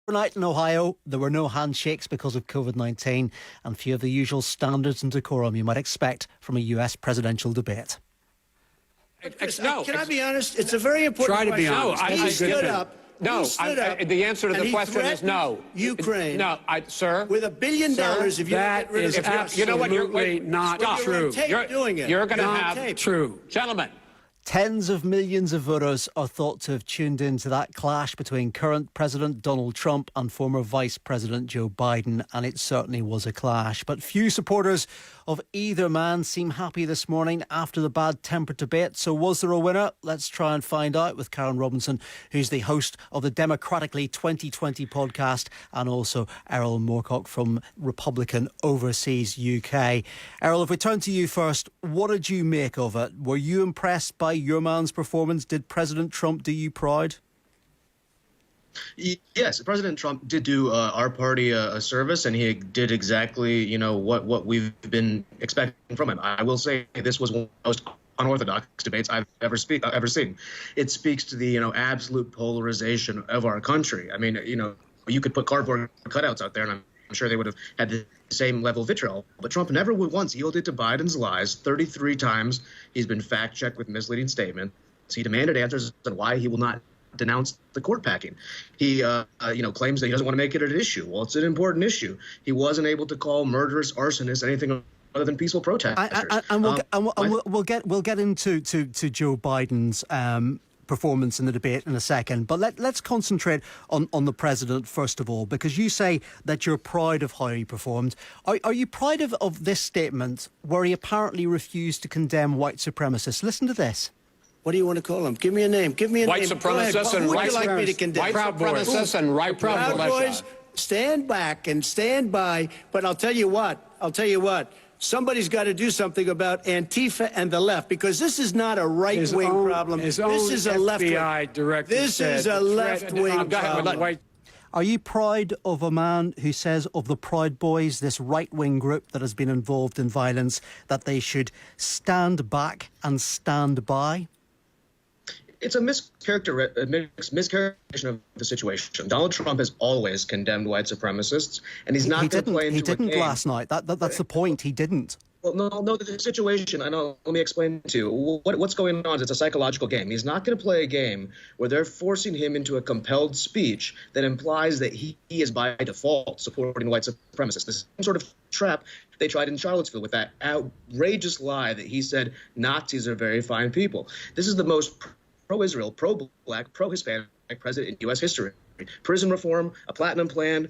Overnight in Ohio, there were no handshakes because of COVID-19 and few of the usual standards and decorum you might expect from a US presidential debate. Chris, can I be honest? It's a very important question. Try to be honest. He stood up. No, the answer to the question is no. Ukraine. No, sir. With $1 billion, if you that get rid is of absolutely not true. You're going to have true. Gentlemen. Tens of millions of voters are thought to have tuned into that clash between current President Donald Trump and former Vice President Joe Biden, and it certainly was a clash. But few supporters of either man seem happy this morning after the bad-tempered debate. So was there a winner? Let's try and find out with Karen Robinson, who's the host of the Democratically 2020 podcast, and also Erol Morkoc from Republican Overseas UK. Erol, if we turn to you first, what did you make of it? Were you impressed by your man's performance? Did President Trump do you proud? Yes, President Trump did do our party a service, and he did exactly, what we've been expecting from him. I will say this was one of the most unorthodox debates I've ever seen. It speaks to the, absolute polarization of our country. I mean, you could put cardboard cutouts out there, and I'm sure they would have had the same level of vitriol. But Trump never once yielded to Biden's lies. 33 times he's been fact-checked with misleading statements. He demanded answers on why he will not denounce the court packing. He, claims that he doesn't want to make it an issue. Well, it's an important issue. He wasn't able to call murderers, arsonists, anything other than peaceful protesters. We'll get into Joe Biden's performance in the debate in a second, but let's concentrate on the president first of all, because you say that you're proud of how he performed. Are you proud of this statement where he apparently refused to condemn white supremacists? Listen to this. What do you want to call them? Give me a name. Give me a white name. Supremacists and white supremacists and right Proud Boys. Stand back and stand by. But I'll tell you what. Somebody's got to do something about Antifa and the left, because this is not a right-wing problem. This is a left-wing. This is a left-wing problem. Are you proud of a man who says of the Proud Boys, this right-wing group that has been involved in violence, that they should stand back and stand by? It's a mischaracterization of the situation. Donald Trump has always condemned white supremacists, and he's not going to play into He didn't last night. That's the point. He didn't. Well, no, the situation, let me explain to you. What's going on is it's a psychological game. He's not going to play a game where they're forcing him into a compelled speech that implies that he is by default supporting white supremacists. The same sort of trap they tried in Charlottesville with that outrageous lie that he said Nazis are very fine people. This is the most pro-Israel, pro-black, pro-Hispanic president in U.S. history. Prison reform, a platinum plan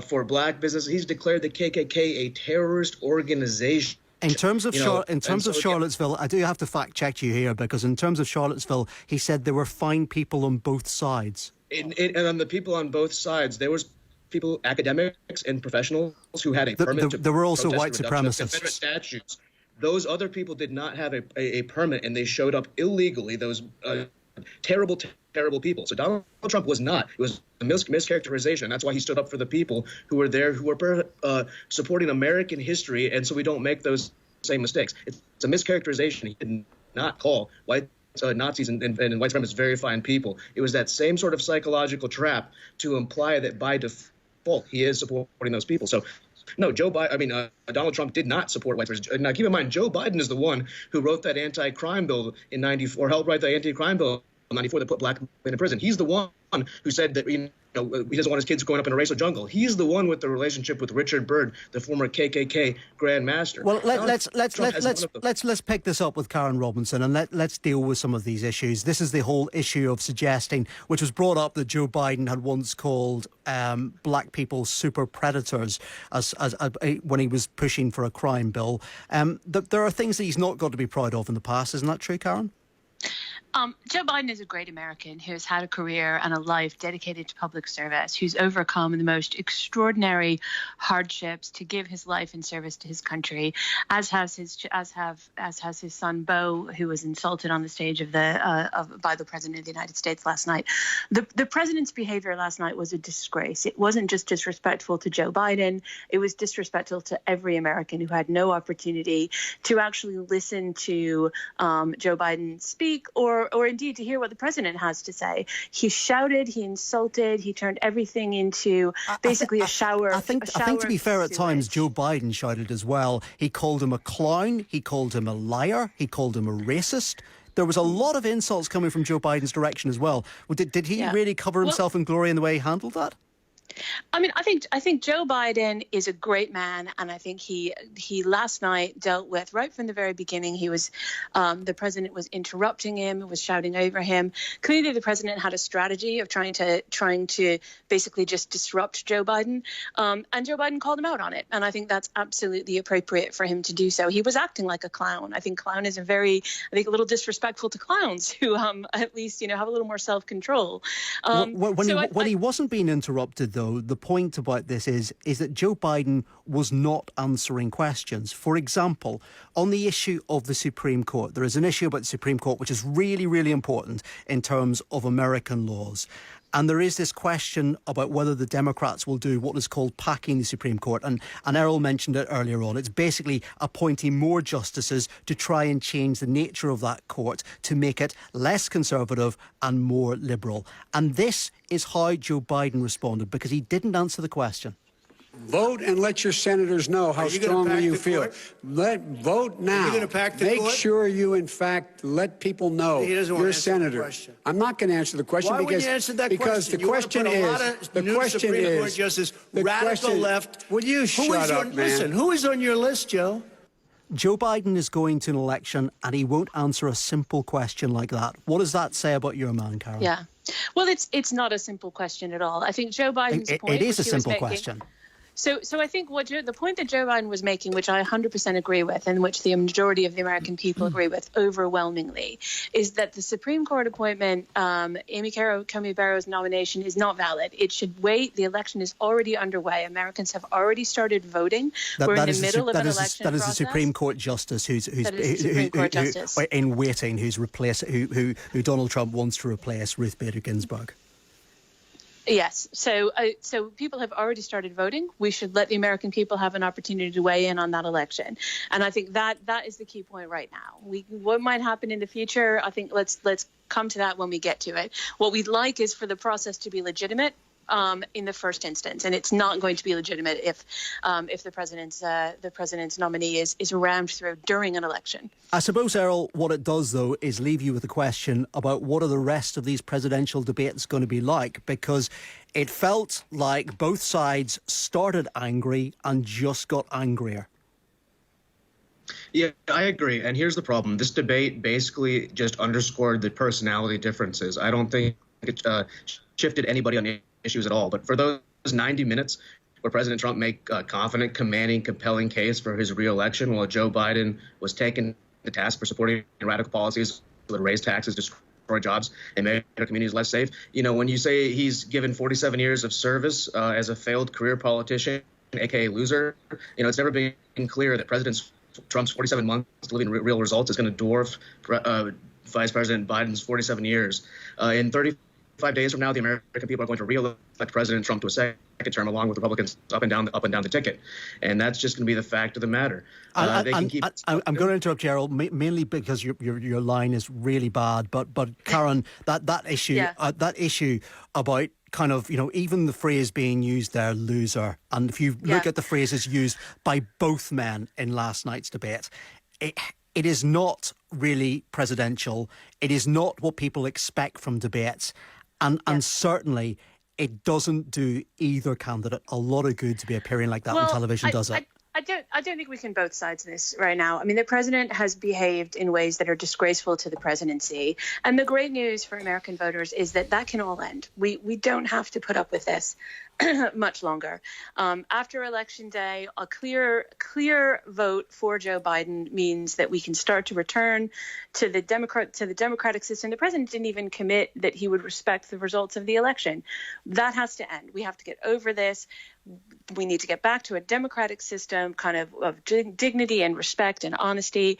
for black businesses. He's declared the KKK a terrorist organization. In terms of Charlottesville, I do have to fact check you here, because in terms of Charlottesville, he said there were fine people on both sides. And on the people on both sides, there was people, academics and professionals, who had a permit to there were also white supremacists. supremacists. Statutes. Those other people did not have a permit, and they showed up illegally. Those terrible people. So Donald Trump was not. It was a mischaracterization. That's why he stood up for the people who were there, who were supporting American history, and so we don't make those same mistakes. It's a mischaracterization. He did not call white Nazis and white supremacists very fine people. It was that same sort of psychological trap to imply that by default he is supporting those people. So no, Donald Trump did not support white supremacists. Now, keep in mind, Joe Biden is the one who wrote that anti-crime bill in '94, helped write the anti-crime bill in '94 that put black men in prison. He's the one who said that he doesn't want his kids growing up in a racial jungle. He's the one with the relationship with Richard Byrd, the former KKK Grand Master. Well, let's pick this up with Karen Robinson, and let's deal with some of these issues. This is the whole issue of suggesting, which was brought up, that Joe Biden had once called black people super predators as when he was pushing for a crime bill. There are things that he's not got to be proud of in the past. Isn't that true, Karen? Joe Biden is a great American who has had a career and a life dedicated to public service, who's overcome the most extraordinary hardships to give his life in service to his country, as has his son Beau, who was insulted on the stage by the President of the United States last night. The president's behavior last night was a disgrace. It wasn't just disrespectful to Joe Biden; it was disrespectful to every American who had no opportunity to actually listen to Joe Biden speak or or indeed to hear what the president has to say. He shouted, he insulted, he turned everything into basically a shower. I think to be fair, at times Joe Biden shouted as well. He called him a clown. He called him a liar. He called him a racist. There was a lot of insults coming from Joe Biden's direction as well. Did he really cover himself in glory in the way he handled that? I mean, I think Joe Biden is a great man, and I think he last night dealt with, right from the very beginning, he was the president was interrupting him, was shouting over him. Clearly, the president had a strategy of trying to basically just disrupt Joe Biden, and Joe Biden called him out on it, and I think that's absolutely appropriate for him to do so. He was acting like a clown. I think clown is a little disrespectful to clowns who at least have a little more self-control. When he wasn't being interrupted, though, the point about this is that Joe Biden was not answering questions. For example, on the issue of the Supreme Court, there is an issue about the Supreme Court which is really, really important in terms of American laws. And there is this question about whether the Democrats will do what is called packing the Supreme Court. And Erol mentioned it earlier on. It's basically appointing more justices to try and change the nature of that court to make it less conservative and more liberal. And this is how Joe Biden responded, because he didn't answer the question. Vote and let your senators know how strongly you feel. Vote now. Are you going to pack the court? Make sure you, in fact, let people know you're a senator. I'm not going to answer the question. Why wouldn't you answer that question? The question is, the question is, Justice, radical left. Will you shut up, man? Listen, who is on your list, Joe? Joe Biden is going to an election and he won't answer a simple question like that. What does that say about your man, Karen? Yeah. Well, it's not a simple question at all. I think Joe Biden's point. It is a simple question. So I think the point that Joe Biden was making, which I 100% agree with, and which the majority of the American people agree with overwhelmingly, is that the Supreme Court appointment, Amy Coney Barrow's nomination, is not valid. It should wait. The election is already underway. Americans have already started voting. We're in the middle of an election process. That is the Supreme Court justice who's in waiting, who Donald Trump wants to replace, Ruth Bader Ginsburg. Yes. So people have already started voting. We should let the American people have an opportunity to weigh in on that election. And I think that is the key point right now. What might happen in the future, I think let's come to that when we get to it. What we'd like is for the process to be legitimate in the first instance, and it's not going to be legitimate if the president's nominee is rammed through during an election. I suppose, Erol, what it does, though, is leave you with a question about what are the rest of these presidential debates going to be like, because it felt like both sides started angry and just got angrier. Yeah, I agree. And here's the problem. This debate basically just underscored the personality differences. I don't think it shifted anybody on the issues at all. But for those 90 minutes where President Trump made a confident, commanding, compelling case for his reelection, while Joe Biden was taken to task for supporting radical policies that raise taxes, destroy jobs, and make our communities less safe. When you say he's given 47 years of service as a failed career politician, aka loser, it's never been clear that President Trump's 47 months delivering real results is going to dwarf Vice President Biden's 47 years. In 35 days from now, the American people are going to re-elect President Trump to a second term, along with Republicans up and down the ticket, and that's just going to be the fact of the matter. I'm going to interrupt, Erol, mainly because your line is really bad. But Karen, that issue about kind of even the phrase being used there, loser, and if you look at the phrases used by both men in last night's debate, it is not really presidential. It is not what people expect from debates. And certainly, it doesn't do either candidate a lot of good to be appearing like that on television, does it? I don't think we can both sides of this right now. I mean, the president has behaved in ways that are disgraceful to the presidency. And the great news for American voters is that can all end. We don't have to put up with this much longer. After Election Day, a clear vote for Joe Biden means that we can start to return to the democratic system. The president didn't even commit that he would respect the results of the election. That has to end. We have to get over this. We need to get back to a democratic system, kind of dignity and respect and honesty.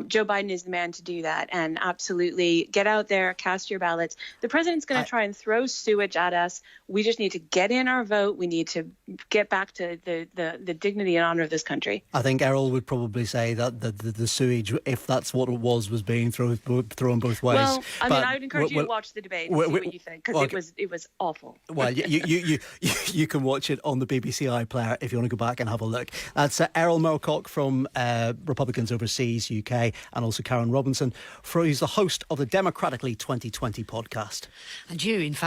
Joe Biden is the man to do that. And absolutely get out there, cast your ballots. The president's going to try and throw sewage at us. We just need to get in our vote. We need to get back to the dignity and honor of this country. I think Erol would probably say that the sewage, if that's what it was being thrown both ways. Well, I mean, I would encourage you to watch the debate and see what you think, because it was awful. Well, you can watch it on the BBC iPlayer if you want to go back and have a look. That's Erol Morkoc from Republicans Overseas UK, and also Karen Robinson, who's the host of the Democratically 2020 podcast. And you, in fact,